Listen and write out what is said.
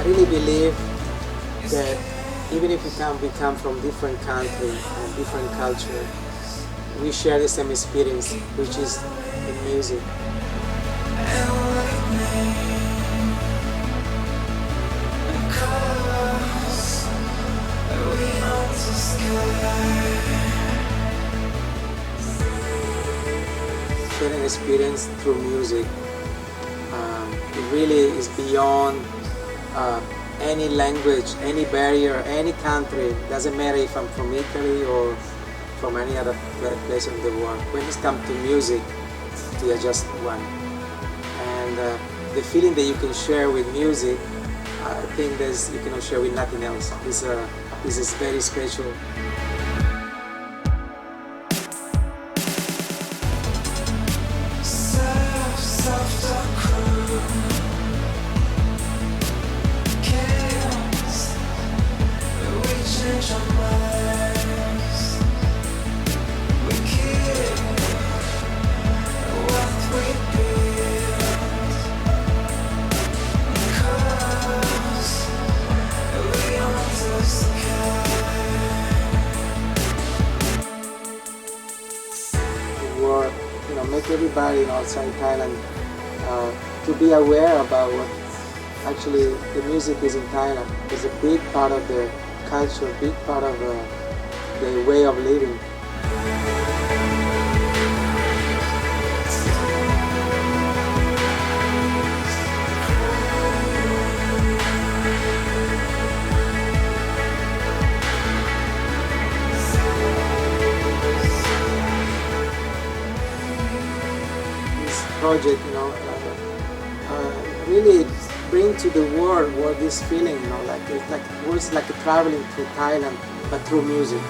I really believe that even if we come from different countries and different culture, we share the same experience, which is the music. Sharing experience through music, it really is beyond any language, any barrier, any country. Doesn't matter if I'm from Italy or from any other place in the world. When it comes to music, we are just one. And the feeling that you can share with music, I think you cannot share with nothing else. This is very special. Make everybody outside Thailand to be aware about what actually the music is in Thailand. It's a big part of the culture, big part of the way of living. Project, really bring to the world this feeling, like it's like traveling through Thailand, but through music.